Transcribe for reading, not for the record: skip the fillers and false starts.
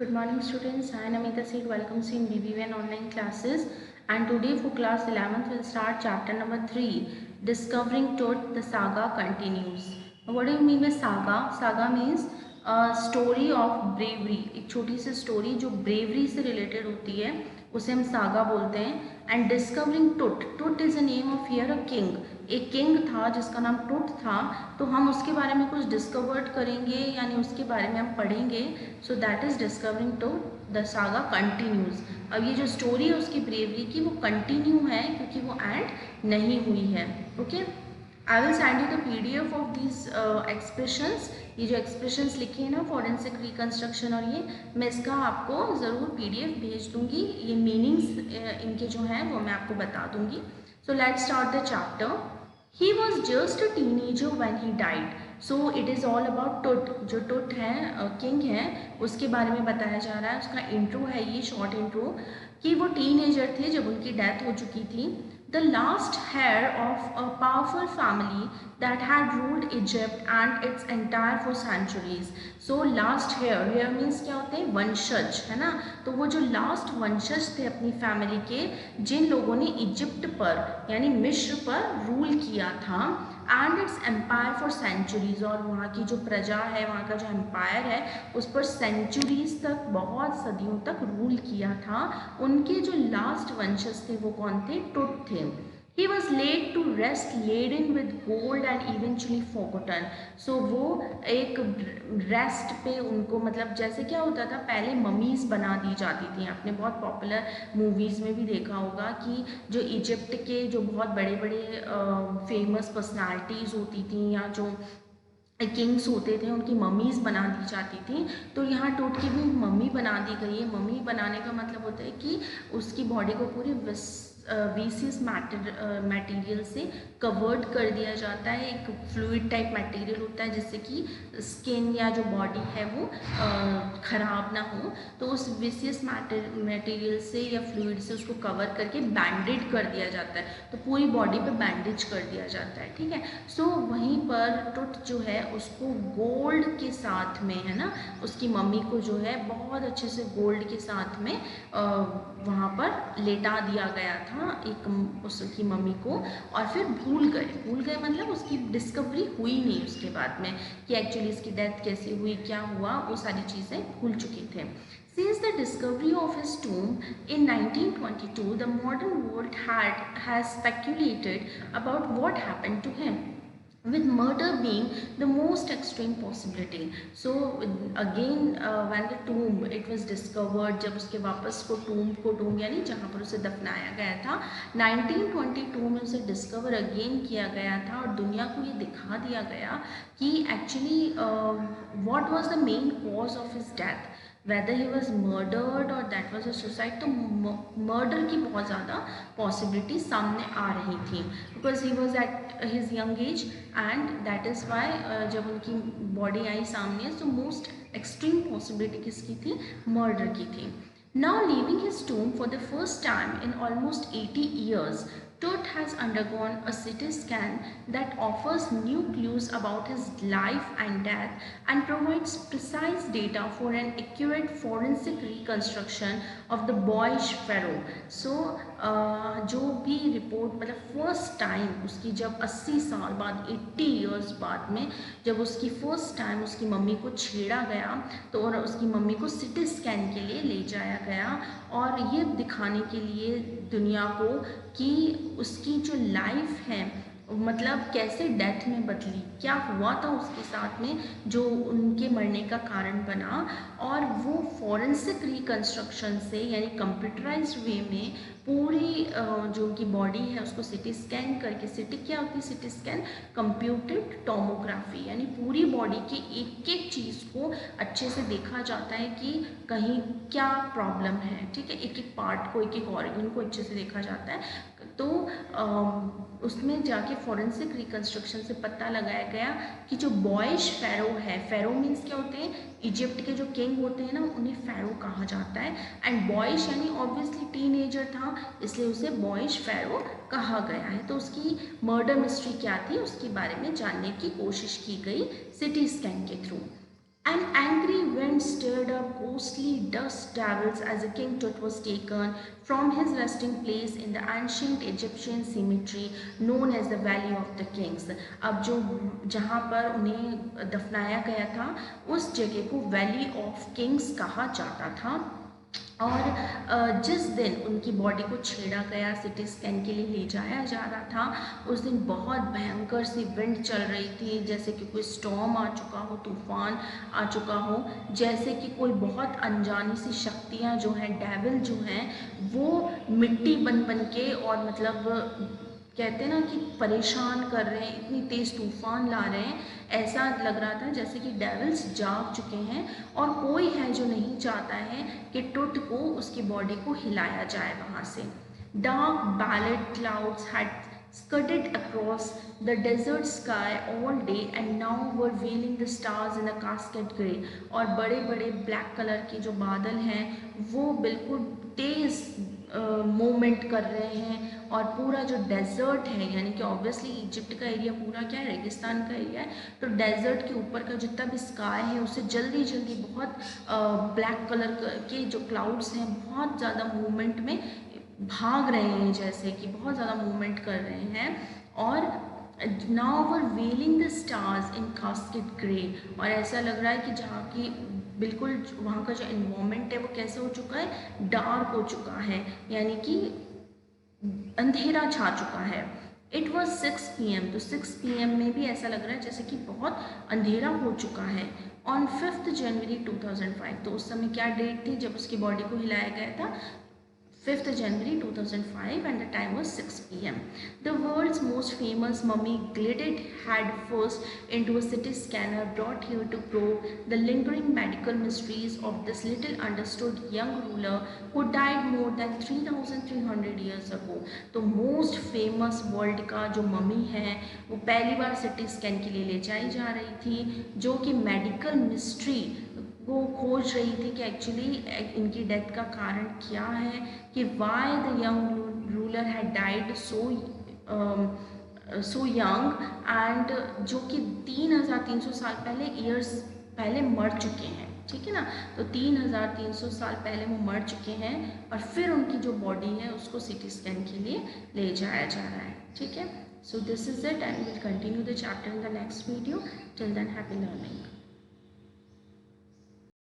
Good morning students, I am Namita Seth, welcomes you in BBVN online classes, and today for class 11th we'll start chapter number 3, Discovering Truth, the saga continues. What do you mean by saga? Saga means story of bravery. एक छोटी सी story जो bravery से related होती है उसे हम saga बोलते हैं. एंड डिस्कवरिंग टुट, टुट is a name of here a king. एक किंग था जिसका नाम टुट था, तो हम उसके बारे में कुछ डिस्कवर्ड करेंगे यानी उसके बारे में हम पढ़ेंगे. सो दैट इज़ डिस्कवरिंग टुट, द सागा कंटिन्यूज. अब ये जो स्टोरी है उसकी ब्रेवरी की वो कंटिन्यू है क्योंकि वो एंड नहीं हुई है. Okay, I will send you the PDF of these expressions. ये जो एक्सप्रेशंस लिखे हैं ना फॉरेंसिक रिकन्स्ट्रक्शन और ये मैं इसका आपको ज़रूर PDF भेज दूंगी. ये मीनिंग्स इनके जो हैं वो मैं आपको बता दूंगी. So let's start the chapter. He was just a teenager when he died. So it is all about टुट. जो टुट है किंग है उसके बारे में बताया जा रहा है. उसका इंट्रो है ये शॉर्ट इंट्रो कि वो टीनेजर थे जब उनकी डेथ हो चुकी थी. The last heir of a powerful family that had ruled Egypt and its entire for centuries. So last heir means क्या होते हैं, वंशज है ना. तो वो जो लास्ट वंशज थे अपनी फैमिली के जिन लोगों ने इजिप्ट पर यानी मिस्र पर रूल किया था and its empire for centuries. और वहाँ की जो प्रजा है, वहाँ का जो एम्पायर है उस पर सेंचुरीज तक, बहुत सदियों तक रूल किया था. उनके जो लास्ट वंशज थे वो कौन थे, टुट थे. He was laid to rest laden with gold and eventually forgotten. So वो एक रेस्ट पे उनको, मतलब जैसे क्या होता था पहले ममीज़ बना दी जाती थी. आपने बहुत पॉपुलर मूवीज़ में भी देखा होगा कि जो इजिप्ट के जो बहुत बड़े बड़े फेमस पर्सनालिटीज़ होती थी या जो किंग्स होते थे उनकी मम्मीज़ बना दी जाती थी. तो यहाँ टूट की भी मम्मी बना दी गई है. मम्मी बनाने का मतलब होता है कि उसकी बॉडी को पूरी विसियस मटेरियल से कवर्ड कर दिया जाता है. एक फ्लूइड टाइप मटेरियल होता है जिससे कि स्किन या जो बॉडी है वो ख़राब ना हो. तो उस विसियस मटेरियल से या फ्लूइड से उसको कवर करके बैंडेड कर दिया जाता है. तो पूरी बॉडी पे बैंडेज कर दिया जाता है. ठीक है. सो वहीं पर टुट जो है उसको गोल्ड के साथ में, है ना, उसकी मम्मी को जो है बहुत अच्छे से गोल्ड के साथ में वहाँ पर लेटा दिया गया था एक उसकी मम्मी को. और फिर भूल गए मतलब उसकी डिस्कवरी हुई नहीं उसके बाद में कि एक्चुअली इसकी डेथ कैसे हुई, क्या हुआ, वो सारी चीज़ें भूल चुके थे. Since the discovery of his tomb in 1922, the modern world has speculated about what happened to him, with murder being the most extreme possibility. So again when the tomb it was discovered, जब उसके वापस को tomb यानी जहाँ पर उसे दफनाया गया था 1922 में उसे डिस्कवर अगेन किया गया था और दुनिया को ये दिखा दिया गया कि actually what was the main cause of his death, whether he was murdered or that was a suicide. तो मर्डर की बहुत ज़्यादा पॉसिबिलिटी सामने आ रही थी because he was at his young age and that is why जब उनकी body आई सामने तो मोस्ट एक्सट्रीम पॉसिबिलिटी किसकी थी, मर्डर की थी. Now leaving his tomb for the first time in almost 80 years, Tut has undergone a CT scan that offers new clues about his life and death and provides precise data for an accurate forensic reconstruction of the boyish pharaoh. So जो भी report, मतलब first time उसकी जब 80 साल बाद 80 years बाद में जब उसकी फर्स्ट टाइम उसकी मम्मी को छेड़ा गया तो और उसकी मम्मी को CT स्कैन के लिए ले जाया गया और ये दिखाने के लिए दुनिया को कि उसकी जो लाइफ है मतलब कैसे डेथ में बदली, क्या हुआ था उसके साथ में जो उनके मरने का कारण बना. और वो फॉरेंसिक रिकन्स्ट्रक्शन से यानी कंप्यूटराइज्ड वे में पूरी जो उनकी बॉडी है उसको CT स्कैन करके, CT क्या होती है, CT स्कैन कंप्यूटेड टोमोग्राफी, यानी पूरी बॉडी के एक एक चीज़ को अच्छे से देखा जाता है कि कहीं क्या प्रॉब्लम है. ठीक है, एक एक पार्ट को, एक एक ऑर्गन को अच्छे से देखा जाता है. तो उसमें जाके फॉरेंसिक रिकन्स्ट्रक्शन से पता लगाया गया कि जो बॉयश फ़ैरो है, फ़ैरो मीन्स क्या होते हैं, इजिप्ट के जो किंग होते हैं ना उन्हें फ़ैरो कहा जाता है. एंड बॉयश यानी ऑब्वियसली टीनेजर था इसलिए उसे बॉयश फ़ैरो कहा गया है. तो उसकी मर्डर मिस्ट्री क्या थी उसके बारे में जानने की कोशिश की गई CT स्कैन के through. An angry wind stirred up ghostly dust devils as a King Tut was taken from his resting place in the ancient Egyptian cemetery known as the Valley of the Kings. अब जो जहाँ पर उन्हें दफनाया गया था उस जगह को वैली ऑफ किंग्स कहा जाता था। और जिस दिन उनकी बॉडी को छेड़ा गया, सिटी स्कैन के लिए ले जाया जा रहा था, उस दिन बहुत भयंकर सी विंड चल रही थी, जैसे कि कोई स्टॉर्म आ चुका हो, तूफान आ चुका हो, जैसे कि कोई बहुत अनजानी सी शक्तियाँ जो हैं, डेविल जो हैं, वो मिट्टी बन बन के और मतलब कहते हैं ना कि परेशान कर रहे हैं, इतनी तेज़ तूफान ला रहे हैं, ऐसा लग रहा था जैसे कि डेविल्स जाग चुके हैं और कोई है जो नहीं चाहता है कि टुट को उसकी बॉडी को हिलाया जाए वहाँ से। Dark ballot clouds had scudded across the desert sky all day and now were veiling the stars in a cascade grey। और बड़े बड़े ब्लैक कलर के जो बादल हैं वो बिल्कुल तेज़ मूवमेंट कर रहे हैं और पूरा जो डेजर्ट है, यानी कि ऑब्वियसली इजिप्ट का एरिया पूरा क्या है, रेगिस्तान का एरिया है, तो डेजर्ट के ऊपर का जितना भी स्काई है उससे जल्दी जल्दी बहुत ब्लैक कलर के जो क्लाउड्स हैं बहुत ज़्यादा मूवमेंट में भाग रहे हैं, जैसे कि बहुत ज़्यादा मूवमेंट कर रहे हैं। और now were veiling the stars in casket grey, और ऐसा लग रहा है कि जहाँ की बिल्कुल वहाँ का जो इन्वायरमेंट है वो कैसे हो चुका है, डार्क हो चुका है, यानी कि अंधेरा छा चुका है। इट वॉज 6 PM, तो 6 PM में भी ऐसा लग रहा है जैसे कि बहुत अंधेरा हो चुका है। ऑन 5 जनवरी 2005, तो उस समय क्या डेट थी जब उसकी बॉडी को हिलाया गया था, 5th January 2005, and the time was 6 PM. The world's most famous mummy glided head first into a CT scanner brought here to probe the lingering medical mysteries of this little understood young ruler who died more than 3,300 years ago. तो most famous world का जो mummy है वो पहली बार CT scan के लिए ले जाई जा रही थी, जो कि मेडिकल मिस्ट्री वो खोज रही थी कि एक्चुअली इनकी डेथ का कारण क्या है, कि why the young ruler had died so young, and जो कि 3,300 साल पहले ईयर्स पहले मर चुके हैं, ठीक है ना। तो 3,300 साल पहले वो मर चुके हैं और फिर उनकी जो बॉडी है उसको CT स्कैन के लिए ले जाया जा रहा है, ठीक है। So this is it and will continue the chapter in the next video. Till than happy learning.